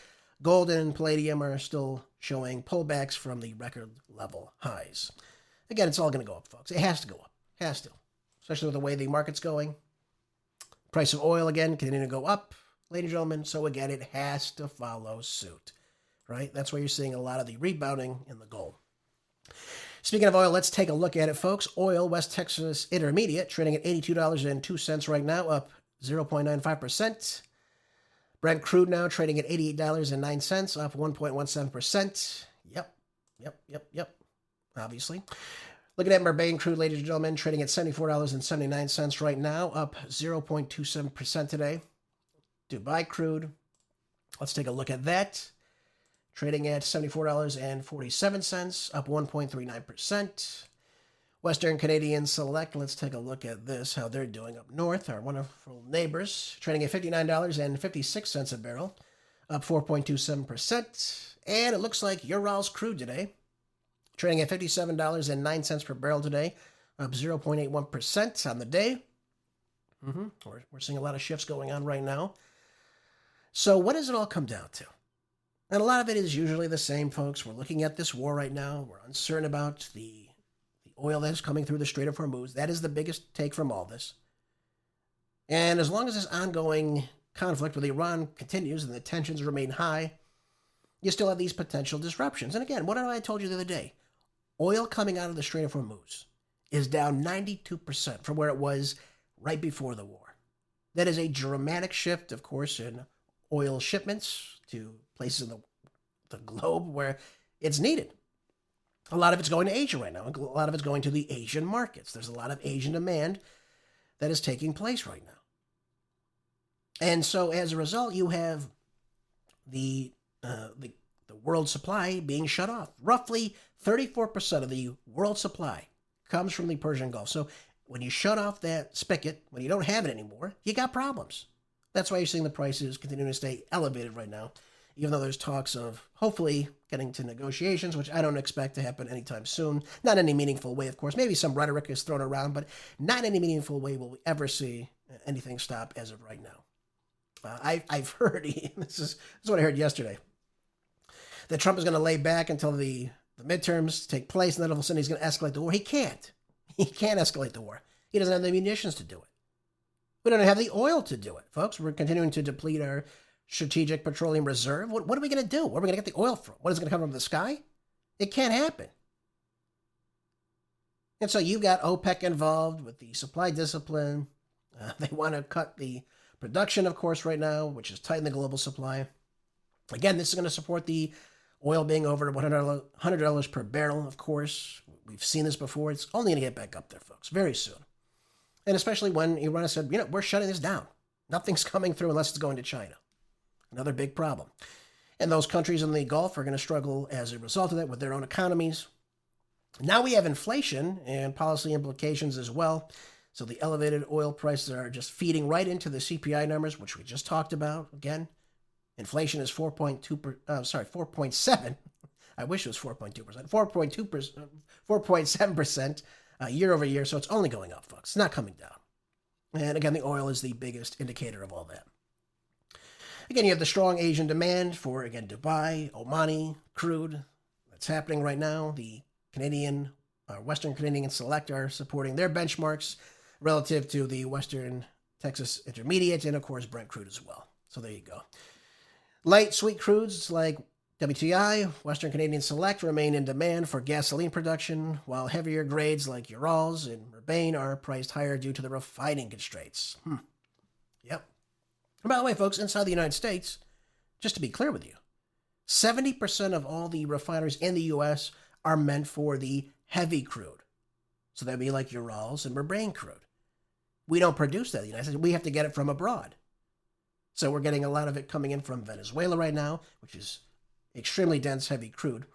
Gold and palladium are still showing pullbacks from the record level highs. Again, it's all going to go up, folks. It has to go up. It has to. Especially with the way the market's going. Price of oil, again, continuing to go up, ladies and gentlemen. So again, it has to follow suit, right? That's why you're seeing a lot of the rebounding in the gold. Speaking of oil, let's take a look at it, folks. Oil, West Texas Intermediate, trading at $82.02 right now, up 0.95%. Brent crude now trading at $88.09, up 1.17%. Yep. Obviously. Looking at Murbain crude, ladies and gentlemen, trading at $74.79 right now, up 0.27% today. Dubai crude, let's take a look at that. Trading at $74.47, up 1.39%. Western Canadian Select, let's take a look at this, how they're doing up north, our wonderful neighbors, trading at $59.56 a barrel, up 4.27%. And it looks like Urals crude today, trading at $57.09 per barrel today, up 0.81% on the day. We're seeing a lot of shifts going on right now. So what does it all come down to? And a lot of it is usually the same, folks. We're looking at this war right now. We're uncertain about the oil that is coming through the Strait of Hormuz. That is the biggest take from all this. And as long as this ongoing conflict with Iran continues and the tensions remain high, you still have these potential disruptions. And again, what I told you the other day? Oil coming out of the Strait of Hormuz is down 92% from where it was right before the war. That is a dramatic shift, of course, in oil shipments to places in the globe where it's needed. A lot of it's going to Asia right now. A lot of it's going to the Asian markets. There's a lot of Asian demand that is taking place right now. And so as a result, you have the world supply being shut off. Roughly 34% of the world supply comes from the Persian Gulf. So when you shut off that spigot, when you don't have it anymore, you got problems. That's why you're seeing the prices continuing to stay elevated right now, even though there's talks of hopefully getting to negotiations, which I don't expect to happen anytime soon. Not in any meaningful way, of course. Maybe some rhetoric is thrown around, but not in any meaningful way will we ever see anything stop as of right now. I've heard, this is what I heard yesterday. that Trump is going to lay back until the midterms take place, and then all of a sudden he's going to escalate the war. He can't. He can't escalate the war. He doesn't have the munitions to do it. We don't have the oil to do it, folks. We're continuing to deplete our strategic petroleum reserve. What are we going to do? Where are we going to get the oil from? What, is it going to come from the sky? It can't happen. And so you've got OPEC involved with the supply discipline. They want to cut the production, of course, right now, which is tighten the global supply. Again, this is going to support the oil being over $100 per barrel, of course. We've seen this before. It's only going to get back up there, folks, very soon. And especially when Iran has said, we're shutting this down. Nothing's coming through unless it's going to China. Another big problem. And those countries in the Gulf are going to struggle as a result of that with their own economies. Now we have inflation and policy implications as well. So the elevated oil prices are just feeding right into the CPI numbers, which we just talked about. Again, inflation is 4.7. I wish it was 4.2%. 4.7% year over year. So it's only going up, folks. It's not coming down. And again, the oil is the biggest indicator of all that. Again, you have the strong Asian demand for, again, Dubai, Omani, crude. That's happening right now. The Canadian, Western Canadian Select are supporting their benchmarks relative to the Western Texas Intermediate and, of course, Brent crude as well. So there you go. Light, sweet crudes like WTI, Western Canadian Select remain in demand for gasoline production, while heavier grades like Urals and Urbane are priced higher due to the refining constraints. Yep. And by the way, folks, inside the United States, just to be clear with you, 70% of all the refineries in the U.S. are meant for the heavy crude. So that'd be like Urals and Urbane crude. We don't produce that in the United States. We have to get it from abroad. So we're getting a lot of it coming in from Venezuela right now, which is extremely dense, heavy crude.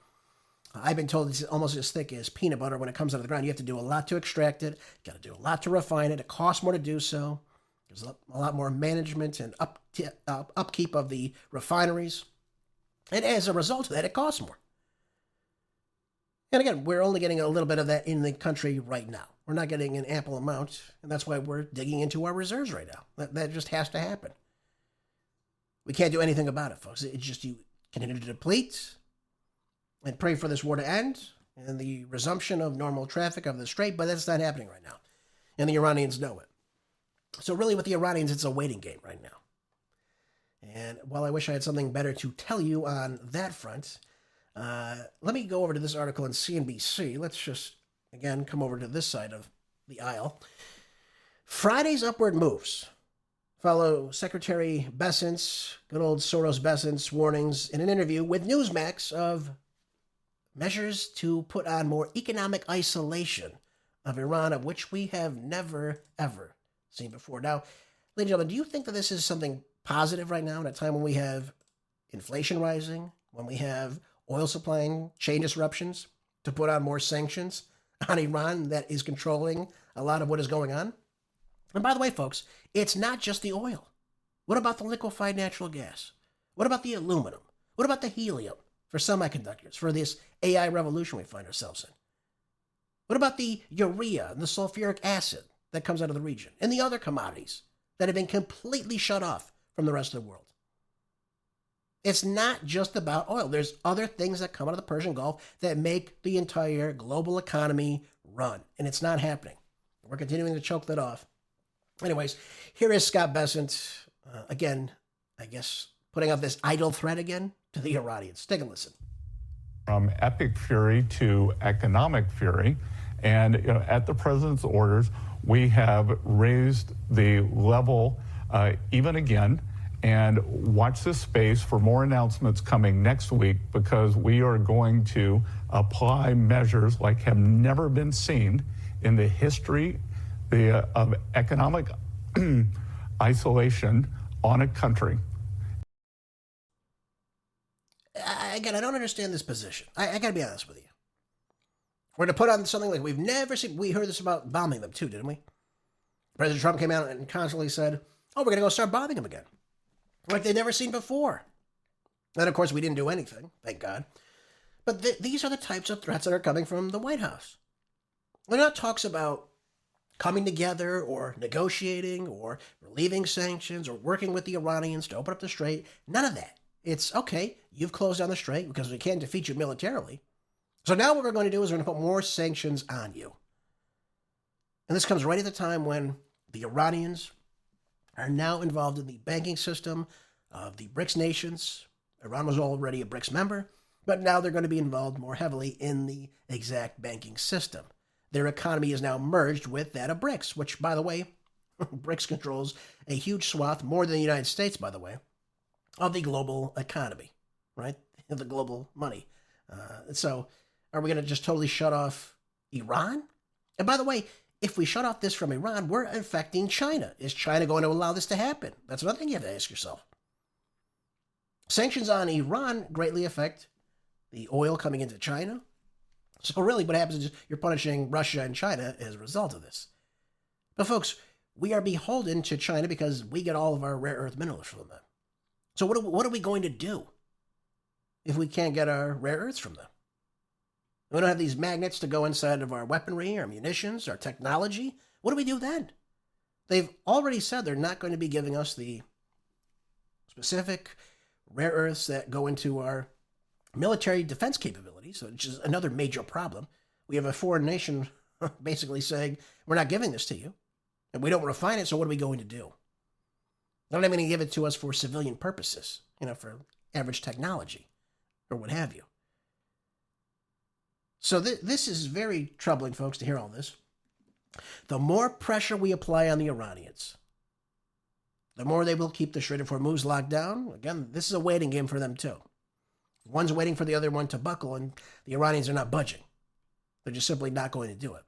I've been told it's almost as thick as peanut butter when it comes out of the ground. You have to do a lot to extract it. You got to do a lot to refine it. It costs more to do so. There's a lot more management and upkeep of the refineries. And as a result of that, it costs more. And again, we're only getting a little bit of that in the country right now. We're not getting an ample amount, and that's why we're digging into our reserves right now. That just has to happen. We can't do anything about it, folks. It's just you continue to deplete and pray for this war to end and the resumption of normal traffic of the Strait, but that's not happening right now. And the Iranians know it. So really with the Iranians, it's a waiting game right now. And while I wish I had something better to tell you on that front, let me go over to this article in CNBC. Let's just, again, come over to this side of the aisle. Friday's upward moves follow Secretary Bessent's, good old Soros Bessent's, warnings in an interview with Newsmax of measures to put on more economic isolation of Iran, of which we have never, ever seen before. Now, ladies and gentlemen, do you think that this is something positive right now at a time when we have inflation rising, when we have oil supply chain disruptions, to put on more sanctions on Iran that is controlling a lot of what is going on? And by the way, folks, it's not just the oil. What about the liquefied natural gas? What about the aluminum? What about the helium for semiconductors, for this AI revolution we find ourselves in? What about the urea and the sulfuric acid that comes out of the region and the other commodities that have been completely shut off from the rest of the world? It's not just about oil. There's other things that come out of the Persian Gulf that make the entire global economy run, and it's not happening. We're continuing to choke that off. Anyways, here is Scott Bessent, again, I guess, putting out this idle threat again to the Iranians. Take a listen. From epic fury to economic fury. And at the president's orders, we have raised the level even again. And watch this space for more announcements coming next week, because we are going to apply measures like have never been seen in the history of economic isolation on a country. Again, I don't understand this position. I got to be honest with you. We're going to put on something like we've never seen. We heard this about bombing them too, didn't we? President Trump came out and constantly said, oh, we're going to go start bombing them again, like they'd never seen before. And of course, we didn't do anything, thank God. But these are the types of threats that are coming from the White House. They're not talks about coming together or negotiating or relieving sanctions or working with the Iranians to open up the Strait. None of that. It's, okay, you've closed down the strait because we can't defeat you militarily. So now what we're going to do is we're going to put more sanctions on you. And this comes right at the time when the Iranians are now involved in the banking system of the BRICS nations. Iran was already a BRICS member, but now they're going to be involved more heavily in the exact banking system. Their economy is now merged with that of BRICS, which, by the way, BRICS controls a huge swath, more than the United States, by the way, of the global economy, right? The global money. So are we going to just totally shut off Iran? And by the way, if we shut off this from Iran, we're affecting China. Is China going to allow this to happen? That's another thing you have to ask yourself. Sanctions on Iran greatly affect the oil coming into China. So really what happens is you're punishing Russia and China as a result of this. But folks, we are beholden to China because we get all of our rare earth minerals from them. So what are we going to do if we can't get our rare earths from them? We don't have these magnets to go inside of our weaponry, our munitions, our technology. What do we do then? They've already said they're not going to be giving us the specific rare earths that go into our military defense capabilities, which is another major problem. We have a foreign nation basically saying, we're not giving this to you, and we don't refine it, so what are we going to do? They're not even going to give it to us for civilian purposes, for average technology or what have you. So this is very troubling, folks, to hear all this. The more pressure we apply on the Iranians, the more they will keep the Strait of Hormuz locked down. Again, this is a waiting game for them, too. One's waiting for the other one to buckle, and the Iranians are not budging. They're just simply not going to do it.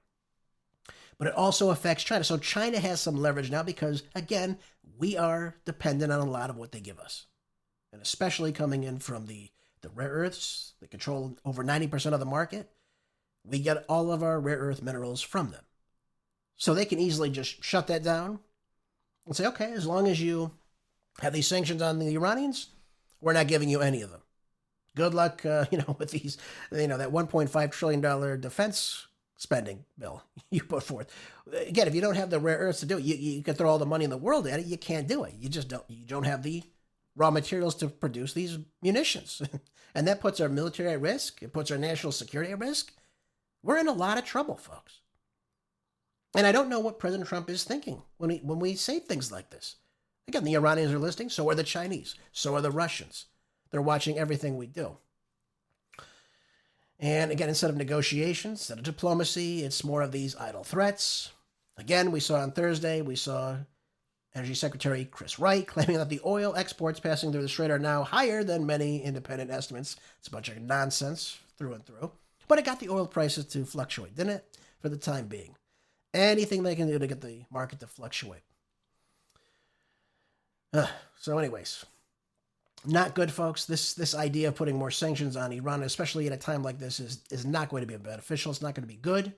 But it also affects China. So China has some leverage now because, again, we are dependent on a lot of what they give us. And especially coming in from the rare earths, they control over 90% of the market. We get all of our rare earth minerals from them. So they can easily just shut that down and say, okay, as long as you have these sanctions on the Iranians, we're not giving you any of them. Good luck, with these, that $1.5 trillion defense spending bill you put forth. Again, if you don't have the rare earths to do it, you can throw all the money in the world at it. You can't do it. You don't have the raw materials to produce these munitions. And that puts our military at risk. It puts our national security at risk. We're in a lot of trouble, folks. And I don't know what President Trump is thinking when we say things like this. Again, the Iranians are listening. So are the Chinese. So are the Russians. They're watching everything we do. And again, instead of negotiations, instead of diplomacy, it's more of these idle threats. Again, we saw on Thursday, Energy Secretary Chris Wright claiming that the oil exports passing through the strait are now higher than many independent estimates. It's a bunch of nonsense through and through. But it got the oil prices to fluctuate, didn't it? For the time being. Anything they can do to get the market to fluctuate. So anyways, not good, folks. This idea of putting more sanctions on Iran, especially at a time like this, is not going to be beneficial. It's not going to be good.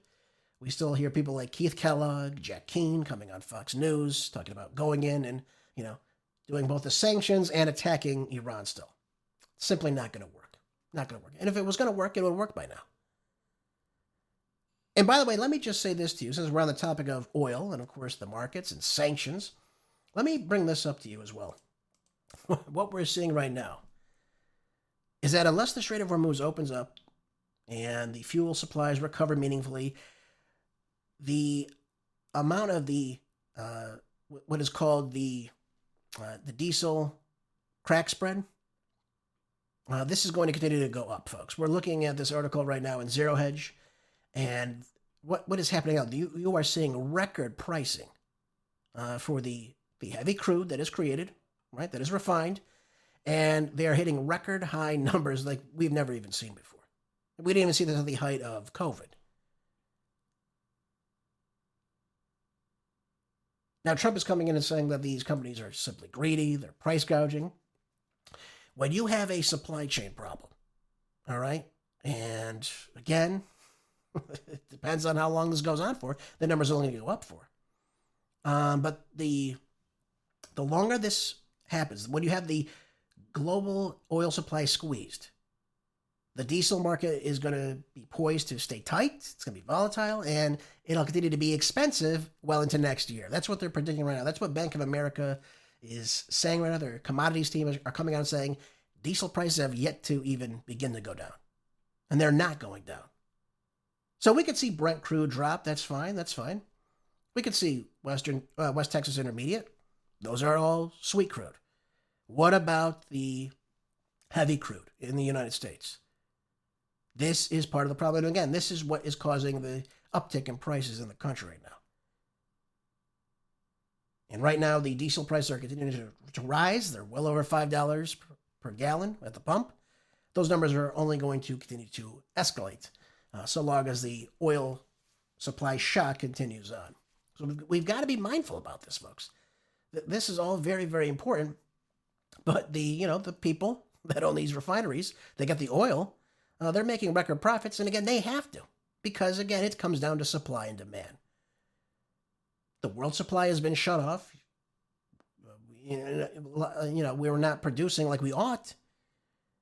We still hear people like Keith Kellogg, Jack Keane coming on Fox News, talking about going in and, doing both the sanctions and attacking Iran still. Simply not going to work. Not going to work. And if it was going to work, it would work by now. And by the way, let me just say this to you, since we're on the topic of oil and, of course, the markets and sanctions. Let me bring this up to you as well. What we're seeing right now is that unless the Strait of Hormuz opens up and the fuel supplies recover meaningfully, the amount of the what is called the diesel crack spread, this is going to continue to go up, folks. We're looking at this article right now in ZeroHedge, and what is happening now? You are seeing record pricing for the heavy crude that is created, right? That is refined, and they are hitting record high numbers like we've never even seen before. We didn't even see this at the height of COVID. Now, Trump is coming in and saying that these companies are simply greedy, they're price gouging. When you have a supply chain problem, all right, and again, it depends on how long this goes on for, the numbers are only going to go up for. But the longer this happens, when you have the global oil supply squeezed, the diesel market is going to be poised to stay tight. It's going to be volatile, and it'll continue to be expensive well into next year. That's what they're predicting right now. That's what Bank of America is saying right now. Their commodities team are coming out and saying Diesel prices have yet to even begin to go down. And they're not going down. So we could see Brent crude drop. That's fine. That's fine. We could see West Texas Intermediate. Those are all sweet crude. What about the heavy crude in the United States? This is part of the problem. And again, this is what is causing the uptick in prices in the country right now. And right now, the diesel prices are continuing to rise. They're well over $5 per gallon at the pump. Those numbers are only going to continue to escalate so long as the oil supply shock continues on. So we've got to be mindful about this, folks. This is all very, very important. But the people that own these refineries, they get the oil, they're making record profits. And again, they have to, because again, it comes down to supply and demand. The world supply has been shut off. We're not producing like we ought.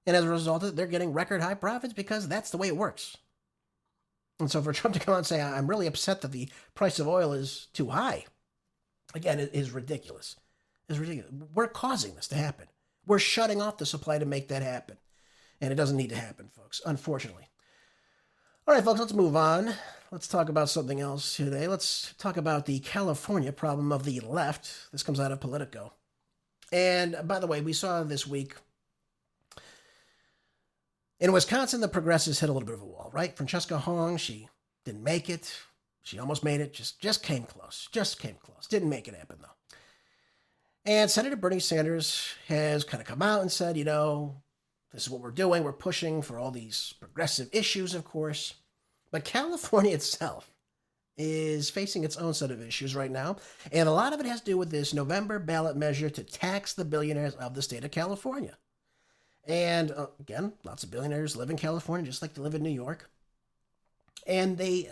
And as a result of it, they're getting record high profits because that's the way it works. And so for Trump to come out and say, I'm really upset that the price of oil is too high, again, it is ridiculous. It's ridiculous. We're causing this to happen. We're shutting off the supply to make that happen. And it doesn't need to happen, folks, unfortunately. All right, folks, let's move on. Let's talk about something else today. Let's talk about the California problem of the left. This comes out of Politico. And by the way, we saw this week in Wisconsin, the progressives hit a little bit of a wall, right? Francesca Hong, she didn't make it. She almost made it, just came close. Just came close. Didn't make it happen, though. And Senator Bernie Sanders has kind of come out and said, this is what we're doing. We're pushing for all these progressive issues, of course. But California itself is facing its own set of issues right now. And a lot of it has to do with this November ballot measure to tax the billionaires of the state of California. And again, lots of billionaires live in California, just like they live in New York. And they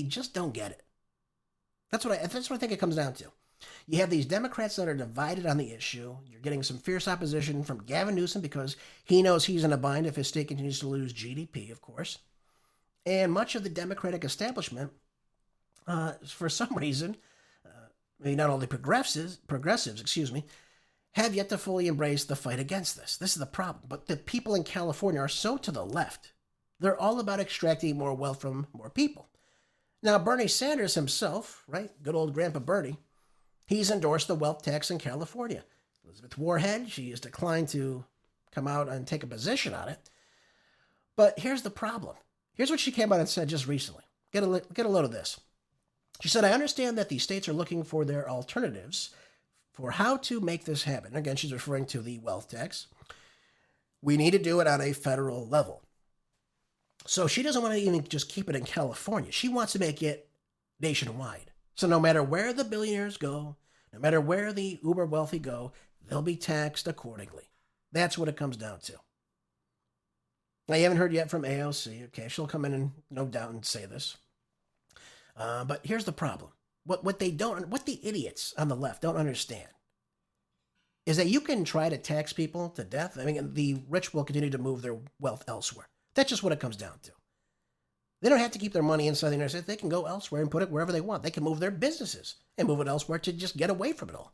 just don't get it. That's what I think it comes down to. You have these Democrats that are divided on the issue. You're getting some fierce opposition from Gavin Newsom because he knows he's in a bind if his state continues to lose GDP, of course. And much of the Democratic establishment, for some reason, maybe not only progressives, have yet to fully embrace the fight against this. This is the problem. But the people in California are so to the left. They're all about extracting more wealth from more people. Now, Bernie Sanders himself, right, good old Grandpa Bernie, he's endorsed the wealth tax in California. Elizabeth Warhead, she has declined to come out and take a position on it. But here's the problem. Here's what she came out and said just recently. Get a load of this. She said, I understand that the states are looking for their alternatives for how to make this happen. Again, she's referring to the wealth tax. We need to do it on a federal level. So she doesn't want to even just keep it in California. She wants to make it nationwide. So no matter where the billionaires go, no matter where the uber wealthy go, they'll be taxed accordingly. That's what it comes down to. I haven't heard yet from AOC. Okay, she'll come in and no doubt and say this. But here's the problem. What the idiots on the left don't understand is that you can try to tax people to death. I mean, the rich will continue to move their wealth elsewhere. That's just what it comes down to. They don't have to keep their money inside the United States. They can go elsewhere and put it wherever they want. They can move their businesses and move it elsewhere to just get away from it all,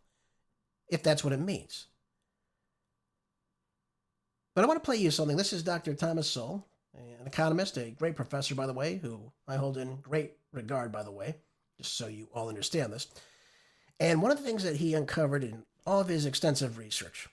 if that's what it means. But I want to play you something. This is Dr. Thomas Sowell, an economist, a great professor, by the way, who I hold in great regard, by the way, just so you all understand this. And one of the things that he uncovered in all of his extensive research,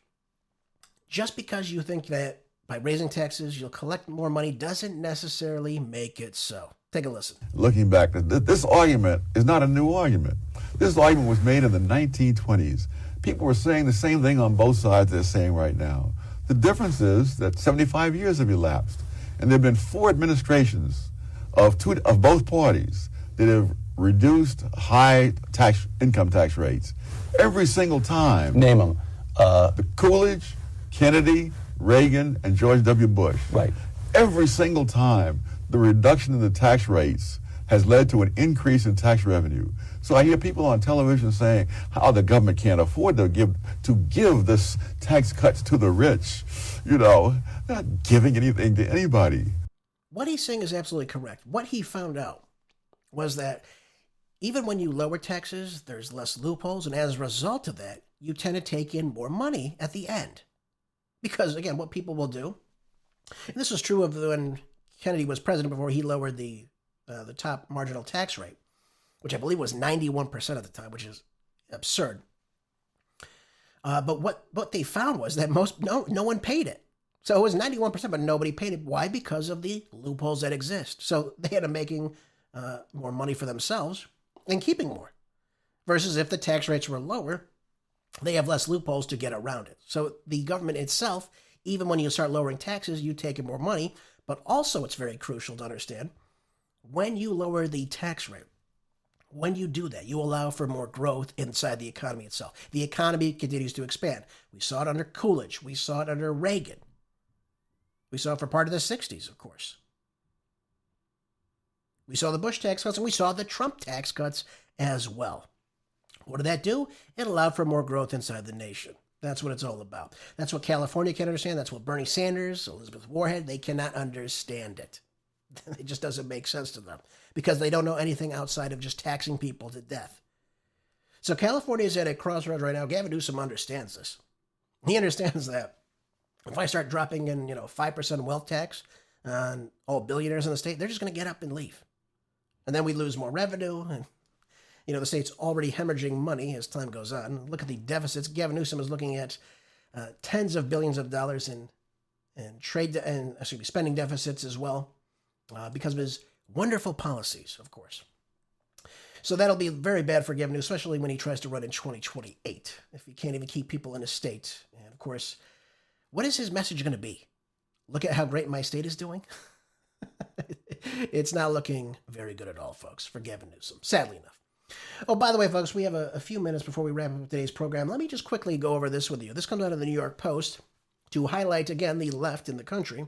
just because you think that by raising taxes you'll collect more money doesn't necessarily make it so. Take a listen. Looking back, this argument is not a new argument. This argument was made in the 1920s. People were saying the same thing on both sides they're saying right now. The difference is that 75 years have elapsed, and there have been 4 administrations of both parties that have reduced high income tax rates. Every single time. Name them. The Coolidge, Kennedy, Reagan, and George W. Bush. Right. Every single time, the reduction in the tax rates has led to an increase in tax revenue. So I hear people on television saying how the government can't afford to give this tax cuts to the rich. They're not giving anything to anybody. What he's saying is absolutely correct. What he found out was that even when you lower taxes, there's less loopholes, and as a result of that, you tend to take in more money at the end. Because, again, what people will do, and this was true of when Kennedy was president before he lowered the top marginal tax rate, which I believe was 91% at the time, which is absurd. But what they found was that no one paid it. So it was 91%, but nobody paid it. Why? Because of the loopholes that exist. So they ended up making more money for themselves and keeping more. Versus if the tax rates were lower, they have less loopholes to get around it. So the government itself, even when you start lowering taxes, you take in more money. But also it's very crucial to understand, when you lower the tax rate, when you do that, you allow for more growth inside the economy itself. The economy continues to expand. We saw it under Coolidge. We saw it under Reagan. We saw it for part of the 60s, of course. We saw the Bush tax cuts, and we saw the Trump tax cuts as well. What did that do? It allowed for more growth inside the nation. That's what it's all about. That's what California can understand. That's what Bernie Sanders, Elizabeth Warren, they cannot understand it. It just doesn't make sense to them because they don't know anything outside of just taxing people to death. So California is at a crossroads right now. Gavin Newsom understands this. He understands that if I start dropping in, 5% wealth tax on all billionaires in the state, they're just going to get up and leave. And then we lose more revenue. And, the state's already hemorrhaging money as time goes on. Look at the deficits. Gavin Newsom is looking at tens of billions of dollars in spending deficits as well because of his wonderful policies, of course. So that'll be very bad for Gavin Newsom, especially when he tries to run in 2028, if he can't even keep people in his state. And, of course, what is his message going to be? Look at how great my state is doing? It's not looking very good at all, folks, for Gavin Newsom, sadly enough. Oh, by the way, folks, we have a few minutes before we wrap up today's program. Let me just quickly go over this with you. This comes out of the New York Post to highlight, again, the left in the country.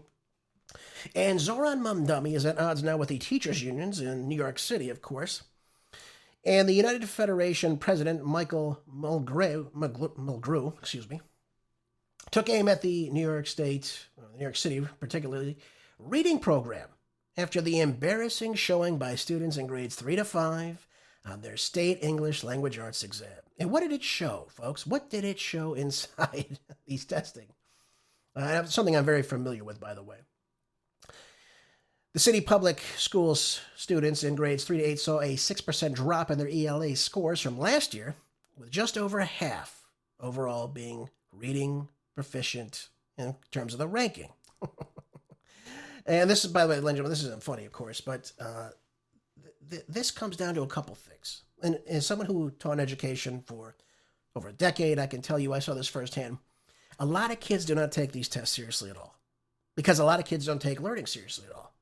And Zoran Mamdani is at odds now with the teachers' unions in New York City, of course. And the United Federation president, Michael Mulgrew, took aim at the New York City, particularly, reading program after the embarrassing showing by students in grades 3 to 5 on their state English language arts exam. And what did it show, folks? What did it show inside these testing? Something I'm very familiar with, by the way. The city public schools students in grades 3 to 8 saw a 6% drop in their ELA scores from last year, with just over half overall being reading proficient in terms of the ranking. And this is, by the way, ladies and gentlemen, this isn't funny, of course, but this comes down to a couple things. And as someone who taught education for over a decade, I can tell you I saw this firsthand. A lot of kids do not take these tests seriously at all because a lot of kids don't take learning seriously at all.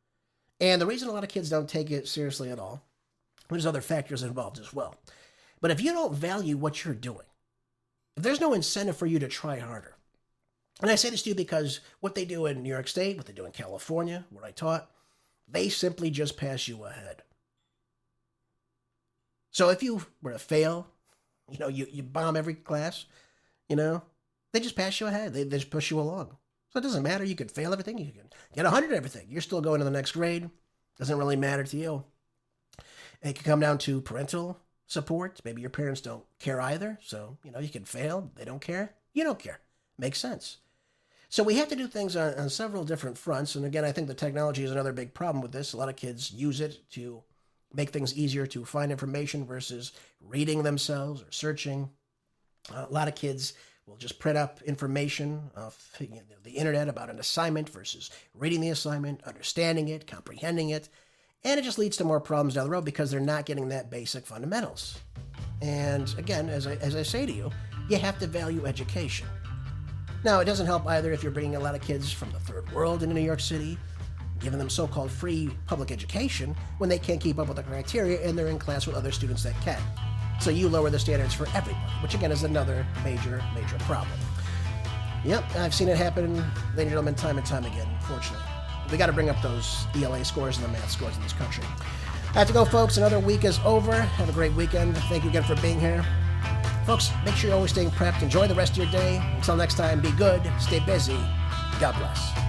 And the reason a lot of kids don't take it seriously at all, there's other factors involved as well. But if you don't value what you're doing, if there's no incentive for you to try harder, and I say this to you because what they do in New York State, what they do in California, where I taught, they simply just pass you ahead. So if you were to fail, you bomb every class, they just pass you ahead. They just push you along. So it doesn't matter. You could fail everything. You can get 100 everything. You're still going to the next grade. Doesn't really matter to you. It can come down to parental support. Maybe your parents don't care either. So, you can fail. They don't care. You don't care. Makes sense. So we have to do things on several different fronts. And again, I think the technology is another big problem with this. A lot of kids use it to make things easier to find information versus reading themselves or searching. A lot of kids will just print up information off the internet about an assignment versus reading the assignment, understanding it, comprehending it. And it just leads to more problems down the road because they're not getting that basic fundamentals. And again, as I say to you, you have to value education. Now, it doesn't help either if you're bringing a lot of kids from the third world into New York City, giving them so-called free public education when they can't keep up with the criteria and they're in class with other students that can. So you lower the standards for everybody, which again is another major problem. Yep, I've seen it happen, ladies and gentlemen, time and time again, unfortunately. We got to bring up those ELA scores and the math scores in this country. I have to go, folks. Another week is over. Have a great weekend. Thank you again for being here. Folks, make sure you're always staying prepped. Enjoy the rest of your day. Until next time, be good, stay busy. God bless.